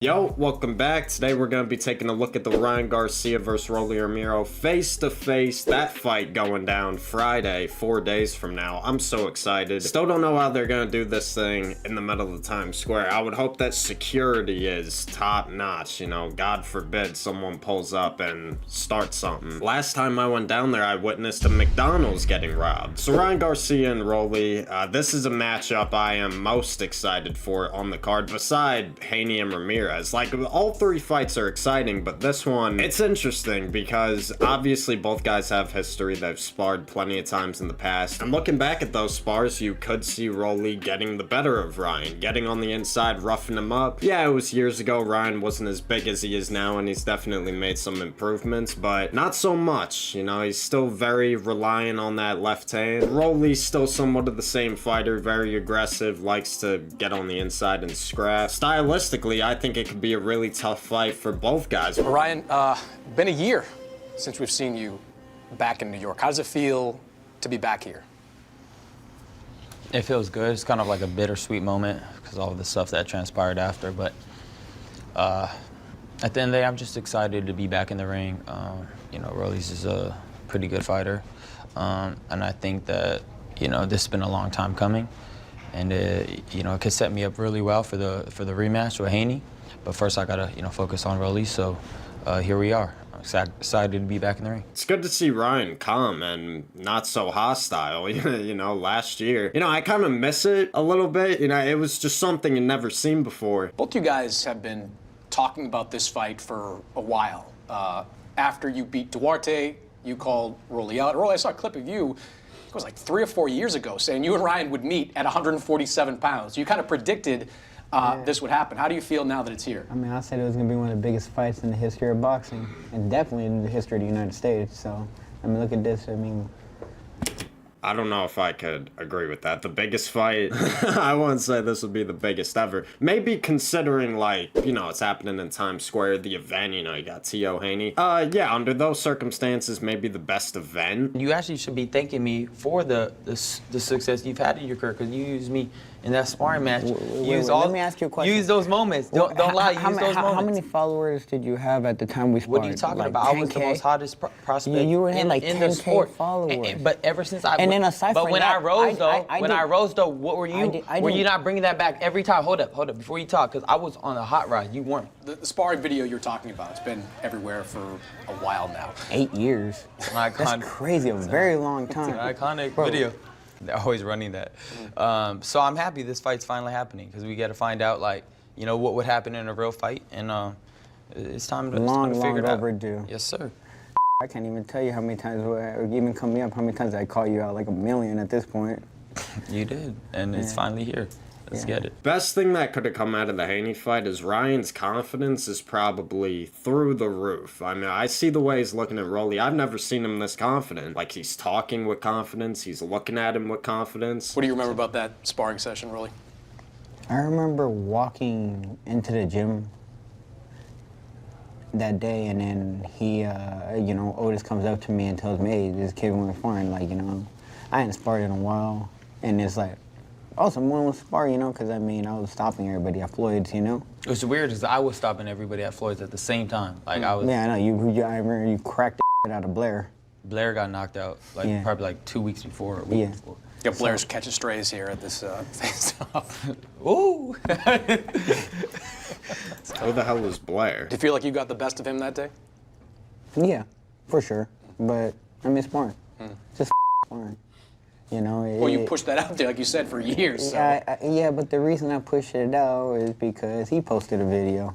Yo, welcome back. Today we're going to be taking a look at the Ryan Garcia versus Rolly Romero face-to-face. That fight going down Friday, 4 days from now. I'm so excited. Still don't know how they're going to do this thing in the middle of Times Square. I would hope that security is top-notch. You know, God forbid someone pulls up and starts something. Last time I went down there, I witnessed a McDonald's getting robbed. So Ryan Garcia and Rolly, this is a matchup I am most excited for on the card, beside Haney and Ramirez. Like, all three fights are exciting, but this one, it's interesting because obviously both guys have history. They've sparred plenty of times in the past. And looking back at those spars, you could see Rolly getting the better of Ryan, getting on the inside, roughing him up. Yeah, it was years ago. Ryan wasn't as big as he is now, and he's definitely made some improvements, but not so much. You know, he's still very reliant on that left hand. Rolly's still somewhat of the same fighter, very aggressive, likes to get on the inside and scrap. Stylistically, I think it could be a really tough fight for both guys. Ryan, been a year since we've seen you back in New York. How does it feel to be back here? It feels good. It's kind of like a bittersweet moment because all of the stuff that transpired after. But at the end of the day, I'm just excited to be back in the ring. You know, Rolly's is a pretty good fighter, and I think that this has been a long time coming, and it could set me up really well for the rematch with Haney. But first, I gotta focus on Rolly. So here we are. I'm excited to be back in the ring. It's good to see Ryan calm and not so hostile. Last year, I kind of miss it a little bit. It was just something you'd never seen before. Both you guys have been talking about this fight for a while. After you beat Duarte, you called Rolly out. Rolly, I saw a clip of you. It was like 3 or 4 years ago, saying you and Ryan would meet at 147 pounds. You kind of predicted this would happen. How do you feel now that it's here? I mean, I said it was going to be one of the biggest fights in the history of boxing, and definitely in the history of the United States. So, I mean, look at this. I mean, I don't know if I could agree with that. The biggest fight, I wouldn't say this would be the biggest ever. Maybe considering, like, it's happening in Times Square, the event, you got T.O. Haney. Yeah, under those circumstances, maybe the best event. You actually should be thanking me for the success you've had in your career, because you used me in that sparring match. Let me ask you a question. Use those moments. Don't lie. Use those moments. How many followers did you have at the time we sparred? What are you talking like about? 10K? I was the most hottest prospect you were in like the 10K sport. Followers. But ever since when I rose though, what were you? Were you not bringing that back every time? Hold up, before you talk, because I was on a hot ride. You weren't. The sparring video you're talking about, it's been everywhere for a while now. 8 years. That's crazy. A very long time. It's an iconic video. They're always running that. So I'm happy this fight's finally happening, because we got to find out, what would happen in a real fight, and it's time to figure it out. Overdue. Yes, sir. I can't even tell you how many times, or even coming up, how many times I call you out, like a million at this point. You did, and it's finally here. Let's get it. Best thing that could have come out of the Haney fight is Ryan's confidence is probably through the roof. I mean, I see the way he's looking at Rolly. I've never seen him this confident. Like, he's talking with confidence. He's looking at him with confidence. What do you remember about that sparring session, Rolly? I remember walking into the gym that day, and then he, Otis comes up to me and tells me, hey, this kid went foreign. Like, I hadn't sparred in a while. And it's like, oh, someone was sparring, because, I was stopping everybody at Floyd's, What's weird is I was stopping everybody at Floyd's at the same time. Like, I was. Yeah, I know. I remember you cracked the shit out of Blair. Blair got knocked out, probably 2 weeks before or a week before. Yeah, Blair's catching strays here at this face-off. Ooh! Who the hell was Blair? Do you feel like you got the best of him that day? Yeah, for sure. But, sparring. Just sparring. Well, you pushed that out there, like you said, for years. So. Yeah, but the reason I pushed it out is because he posted a video.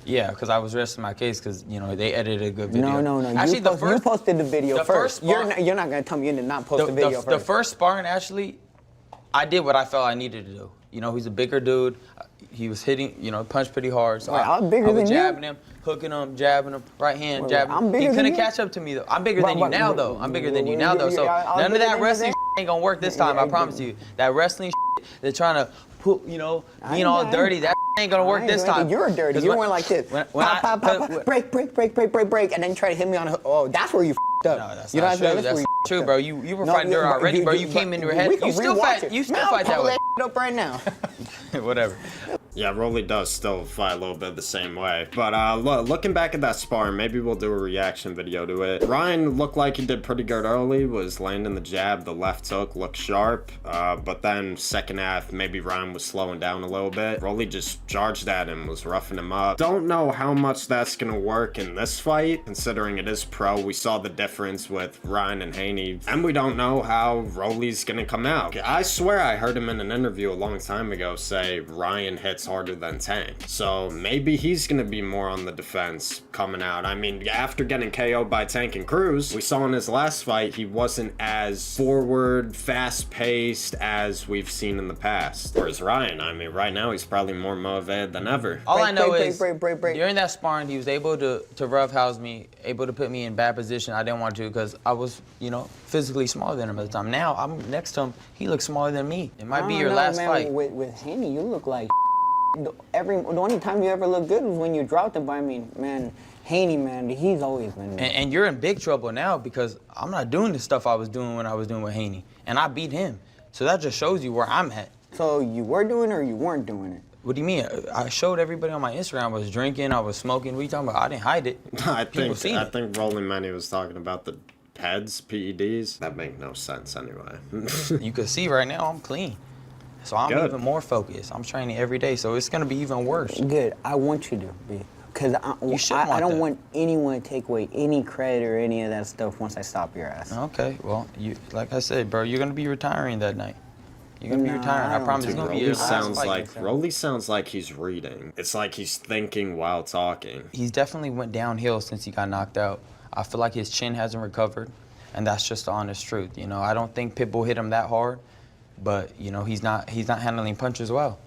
Yeah, because I was resting my case because, they edited a good video. No. Actually, you posted the video first. You're not going to tell me you did not post the video first. The first sparring, actually, I did what I felt I needed to do. He's a bigger dude. He was hitting, punched pretty hard. So I was jabbing him, hooking him, jabbing him, right hand, jabbing him. He couldn't catch up to me, though. I'm bigger than you now, though. I'm bigger than you now, though. So none of that wrestling ain't going to work this time, I promise you. That wrestling they're trying to put, being all dirty, that ain't going to work this time. You're dirty. You weren't like this. Pop, break, and then try to hit me on the hook. Oh, that's where you up. No, that's not true. That's true, bro. You were fighting dirt already, bro. You came into your head. You still fight that way. Pull that up right now. Whatever. Yeah, Rolly does still fight a little bit the same way. But looking back at that sparring, maybe we'll do a reaction video to it. Ryan looked like he did pretty good early, was landing the jab, the left hook looked sharp. But then second half, maybe Ryan was slowing down a little bit. Rolly just charged at him, was roughing him up. Don't know how much that's gonna work in this fight, considering it is pro. We saw the difference with Ryan and Haney, and we don't know how Rolly's gonna come out. I swear I heard him in an interview a long time ago say Ryan hits harder than Tank. So maybe he's gonna be more on the defense coming out. I mean, after getting KO'd by Tank and Cruz, we saw in his last fight he wasn't as forward, fast-paced as we've seen in the past. Whereas Ryan, I mean, right now he's probably more motivated than ever. All I know is during that sparring, he was able to roughhouse me, able to put me in bad position. I didn't want to because I was, you know, physically smaller than him at the time. Now I'm next to him. He looks smaller than me. It might be your last fight. With Haney, you look like the only time you ever looked good was when you dropped him. But I mean, man, Haney, man, he's always been. And you're in big trouble now because I'm not doing the stuff I was doing when I was doing with Haney, and I beat him. So that just shows you where I'm at. So you were doing it or you weren't doing it? What do you mean? I showed everybody on my Instagram I was drinking, I was smoking. What are you talking about? I didn't hide it. I think Rolly Manny was talking about the PEDs, PEDs. That make no sense anyway. You can see right now I'm clean. So I'm even more focused. I'm training every day, so it's gonna be even worse. Good. I want you to be. Because I don't want anyone to take away any credit or any of that stuff once I stop your ass. Okay, well, like I said, bro, you're gonna be retiring that night. You're gonna be retiring. I promise. It's gonna be your last fight. Rolly sounds like he's reading. It's like he's thinking while talking. He's definitely went downhill since he got knocked out. I feel like his chin hasn't recovered, and that's just the honest truth. You know, I don't think Pitbull hit him that hard, but you know, he's not handling punches well.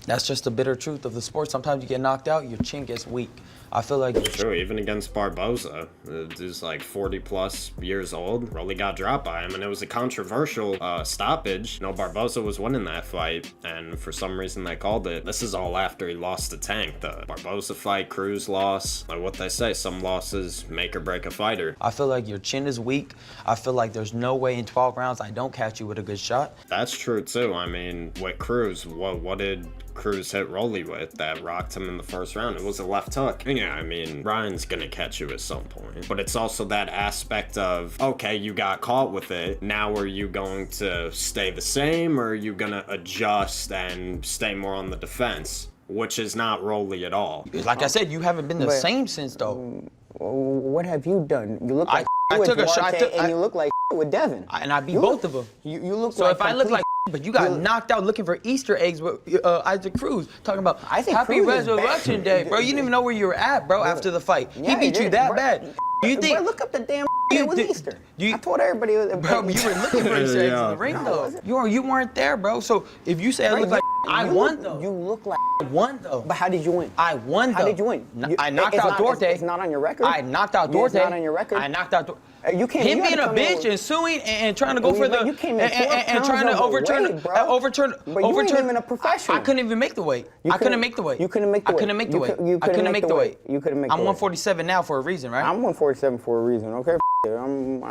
That's just the bitter truth of the sport. Sometimes you get knocked out, your chin gets weak. I feel like true, even against Barboza, who's like 40+ years old. Rolly got dropped by him, and it was a controversial stoppage. You know, Barboza was winning that fight, and for some reason they called it. This is all after he lost to Tank. The Barboza fight, Cruz loss. Like what they say, some losses make or break a fighter. I feel like your chin is weak. I feel like there's no way in 12 rounds I don't catch you with a good shot. That's true too. I mean, with Cruz, what did Cruz hit Rolly with that rocked him in the first round? It was a left hook. And yeah, I mean, Ryan's gonna catch you at some point. But it's also that aspect of, okay, you got caught with it. Now are you going to stay the same, or are you gonna adjust and stay more on the defense? Which is not Rolly at all. Like I said, you haven't been the same since though. What have you done? You look like I with took a shot, and you look like with Devin. And I beat both of them. You look so like if I look like but you got knocked out looking for Easter eggs with Isaac Cruz, talking about Happy Resurrection Day, bro. You didn't even know where you were at, bro, after the fight. Yeah, he beat you that bad. You think? Bro, look up the damn. It was Easter. I told everybody. Bro, you were looking for Easter eggs in the ring, though. You weren't there, bro. So if you say I look like I won, though. You look like I won, though. But how did you win? I won, though. How did you win? I knocked out Duarte. It's not on your record. I knocked out Duarte. It's not on your record. I knocked out Duarte. You can't. Him being a bitch and suing and trying to go for the and trying to overturn. But you ain't even a professional. I couldn't even make the weight. I couldn't make the weight. You couldn't make the weight. I couldn't make the weight. I couldn't make the weight. You couldn't make the weight. I'm 147 now for a reason, right? I'm 147 for a reason. Okay. I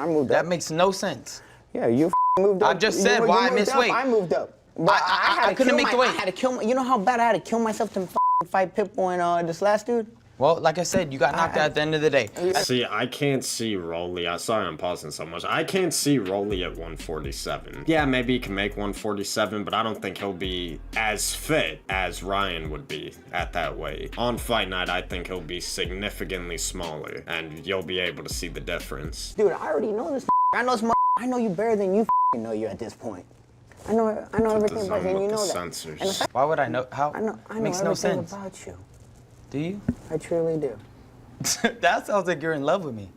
moved up. That makes no sense. Yeah, you moved up. I just said why I missed weight. I moved up. I couldn't make the weight. I had to kill. You know how bad I had to kill myself to fight Pitbull and this last dude. Well, like I said, you got knocked out at the end of the day. See, I can't see Rolly. Sorry I'm pausing so much. I can't see Rolly at 147. Yeah, maybe he can make 147, but I don't think he'll be as fit as Ryan would be at that weight. On fight night, I think he'll be significantly smaller, and you'll be able to see the difference. Dude, I already know this. I know this. I know you better than you know you at this point. I know everything about you, and you know that. Why would I know? How? I know makes no sense. About you. Do you? I truly do. That sounds like you're in love with me.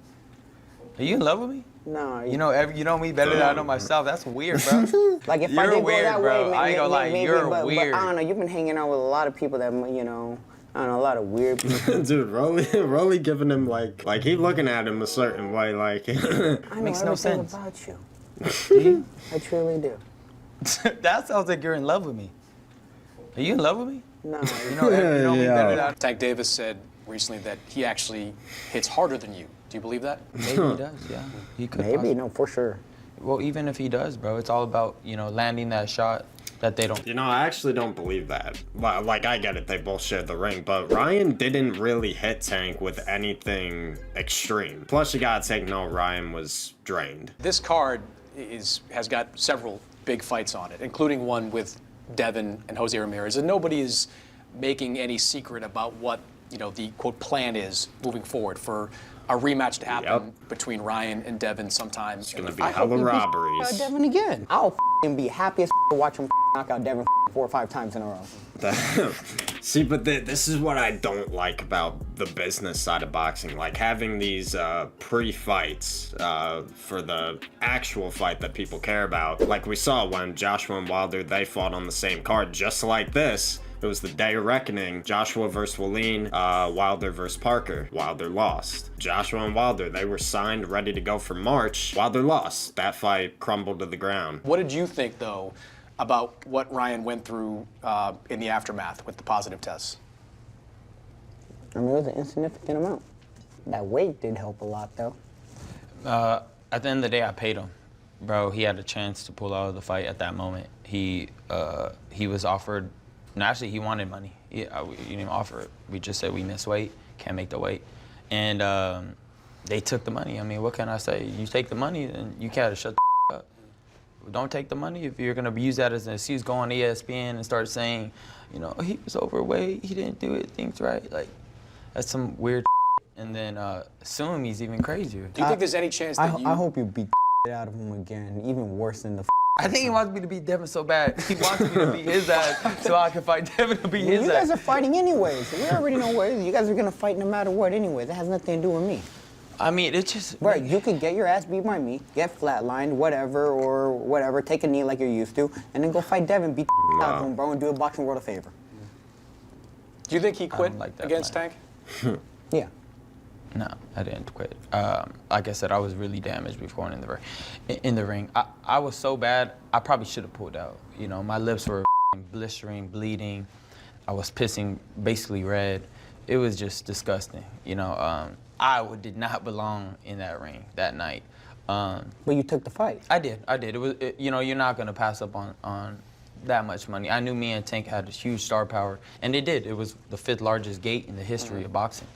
Are you in love with me? No. You know me better than I know myself. That's weird, bro. Like if you're I did weird, go that bro. way, I ain't gonna lie, you're weird. But I don't know. You've been hanging out with a lot of people that I don't know, a lot of weird people. Dude, Rolly giving him like he looking at him a certain way, like. I know makes no sense. About you. Do you? I truly do. That sounds like you're in love with me. Are you in love with me? No. You know me better than Tank Davis said recently that he actually hits harder than you. Do you believe that? Maybe he does, yeah. He could Maybe, no, for sure. Well, even if he does, bro, it's all about, landing that shot, that they don't. You know, I actually don't believe that. Like, I get it, they both shared the ring, but Ryan didn't really hit Tank with anything extreme. Plus, you gotta take note, Ryan was drained. This card has got several big fights on it, including one with Devin and Jose Ramirez, and nobody is making any secret about what, you know, the quote plan is moving forward for a rematch to happen between Ryan and Devin sometime. It's gonna be hella robberies. Devin again. I'll be happy as to watch him knock out Devin 4 or 5 times in a row. See, but this is what I don't like about the business side of boxing. Like, having these pre-fights for the actual fight that people care about. Like we saw when Joshua and Wilder, they fought on the same card just like this. It was the day of reckoning. Joshua versus Walid, Wilder versus Parker. Wilder lost. Joshua and Wilder, they were signed, ready to go for March. Wilder lost. That fight crumbled to the ground. What did you think, though, about what Ryan went through in the aftermath with the positive tests? I mean, it was an insignificant amount. That weight did help a lot, though. At the end of the day, I paid him. Bro, he had a chance to pull out of the fight at that moment. He was offered. No, actually, he wanted money. He didn't even offer it. We just said we missed weight, can't make the weight. And they took the money. I mean, what can I say? You take the money, then you gotta shut the up. Don't take the money if you're gonna use that as an excuse. Go on ESPN and start saying, you know, he was overweight, he didn't do it, things right. Like, that's some weird. And then assume he's even crazier. Do you think there's any chance that I hope you beat out of him again, even worse than the. I think he wants me to beat Devin so bad. He wants me to beat his ass so I can fight Devin to beat his ass. You guys are fighting anyways. We already know what. You guys are gonna fight no matter what anyways. That has nothing to do with me. I mean, it's just... Right, you could get your ass beat by me, get flatlined, whatever, take a knee like you're used to, and then go fight Devin, beat the out of him, bro, and do a boxing world a favor. Do you think he quit like that against plan. Tank? Yeah. No, I didn't quit. Like I said, I was really damaged before in the ring. I was so bad, I probably should have pulled out. You know, my lips were blistering, bleeding. I was pissing basically red. It was just disgusting. You know, I did not belong in that ring that night. But you took the fight. I did. It was, you know, you're not gonna pass up on that much money. I knew me and Tank had this huge star power, and it did. It was the 5th largest gate in the history of boxing.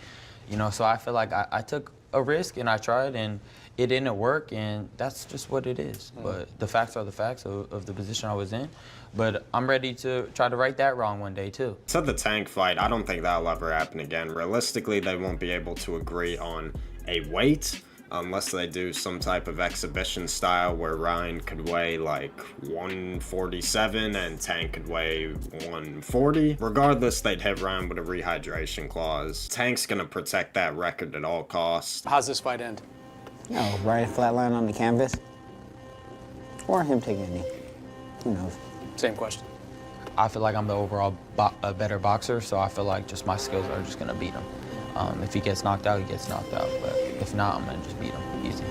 You know, so I feel like I took a risk and I tried and it didn't work, and that's just what it is. But the facts are the facts of the position I was in. But I'm ready to try to right that wrong one day too. To the Tank fight, I don't think that'll ever happen again. Realistically, they won't be able to agree on a weight unless they do some type of exhibition style where Ryan could weigh like 147 and Tank could weigh 140. Regardless, they'd hit Ryan with a rehydration clause. Tank's gonna protect that record at all costs. How's this fight end? No, right flatline on the canvas. Or him taking a knee. Who knows? Same question. I feel like I'm the overall a better boxer, so I feel like just my skills are just gonna beat him. If he gets knocked out, he gets knocked out. But if not, I'm gonna just beat him easy.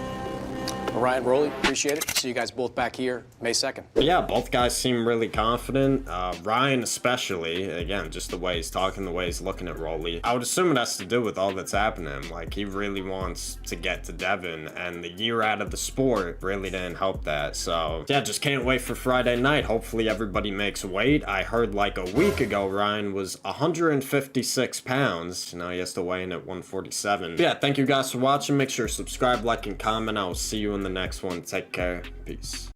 Well, Ryan, Rolly, appreciate it. See you guys both back here May 2nd. Yeah, both guys seem really confident. Ryan especially, again, just the way he's talking, the way he's looking at Rolly. I would assume it has to do with all that's happening. Like, he really wants to get to Devin, and the year out of the sport really didn't help that. So, yeah, just can't wait for Friday night. Hopefully everybody makes weight. I heard like a week ago Ryan was 156 pounds. Now he has to weigh in at 147. But yeah, thank you guys for watching. Make sure to subscribe, like, and comment. I will see you in the next one. Take care. Peace.